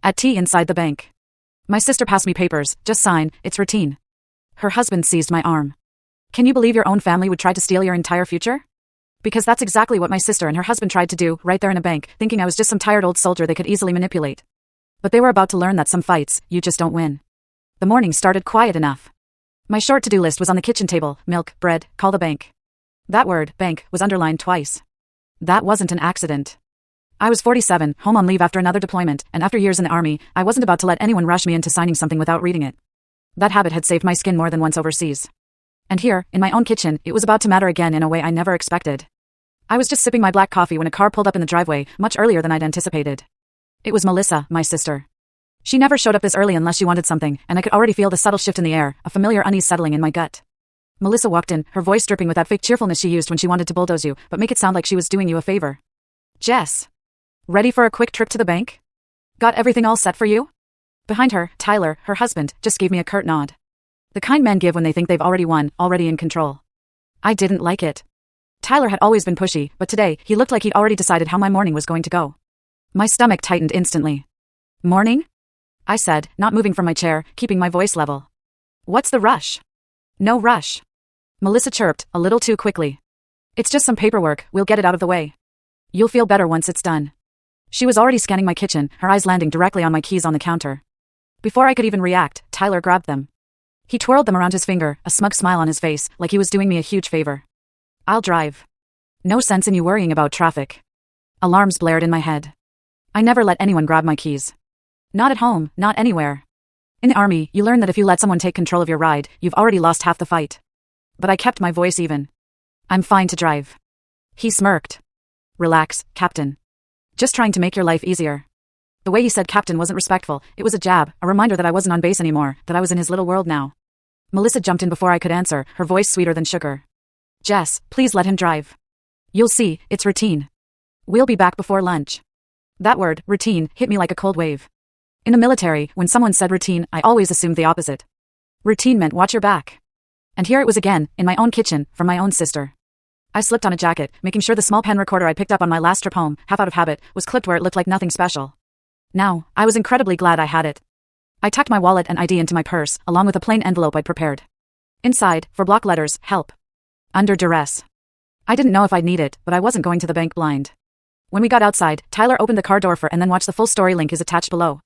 At tea inside the bank. My sister passed me papers, just sign, it's routine. Her husband seized my arm. Can you believe your own family would try to steal your entire future? Because that's exactly what my sister and her husband tried to do, right there in a bank, thinking I was just some tired old soldier they could easily manipulate. But they were about to learn that some fights, you just don't win. The morning started quiet enough. My short to-do list was on the kitchen table: milk, bread, call the bank. That word, bank, was underlined twice. That wasn't an accident. I was 47, home on leave after another deployment, and after years in the army, I wasn't about to let anyone rush me into signing something without reading it. That habit had saved my skin more than once overseas. And here, in my own kitchen, it was about to matter again in a way I never expected. I was just sipping my black coffee when a car pulled up in the driveway, much earlier than I'd anticipated. It was Melissa, my sister. She never showed up this early unless she wanted something, and I could already feel the subtle shift in the air, a familiar unease settling in my gut. Melissa walked in, her voice dripping with that fake cheerfulness she used when she wanted to bulldoze you, but make it sound like she was doing you a favor. Jess. Ready for a quick trip to the bank? Got everything all set for you? Behind her, Tyler, her husband, just gave me a curt nod. The kind men give when they think they've already won, already in control. I didn't like it. Tyler had always been pushy, but today, he looked like he'd already decided how my morning was going to go. My stomach tightened instantly. Morning? I said, not moving from my chair, keeping my voice level. What's the rush? No rush. Melissa chirped, a little too quickly. It's just some paperwork, we'll get it out of the way. You'll feel better once it's done. She was already scanning my kitchen, her eyes landing directly on my keys on the counter. Before I could even react, Tyler grabbed them. He twirled them around his finger, a smug smile on his face, like he was doing me a huge favor. I'll drive. No sense in you worrying about traffic. Alarms blared in my head. I never let anyone grab my keys. Not at home, not anywhere. In the army, you learn that if you let someone take control of your ride, you've already lost half the fight. But I kept my voice even. I'm fine to drive. He smirked. Relax, Captain. Just trying to make your life easier. The way he said Captain wasn't respectful, it was a jab, a reminder that I wasn't on base anymore, that I was in his little world now. Melissa jumped in before I could answer, her voice sweeter than sugar. Jess, please let him drive. You'll see, it's routine. We'll be back before lunch. That word, routine, hit me like a cold wave. In the military, when someone said routine, I always assumed the opposite. Routine meant watch your back. And here it was again, in my own kitchen, from my own sister. I slipped on a jacket, making sure the small pen recorder I picked up on my last trip home, half out of habit, was clipped where it looked like nothing special. Now, I was incredibly glad I had it. I tucked my wallet and ID into my purse, along with a plain envelope I'd prepared. Inside, for block letters, help. Under duress. I didn't know if I'd need it, but I wasn't going to the bank blind. When we got outside, Tyler opened the car door and then watched the full story. Link is attached below.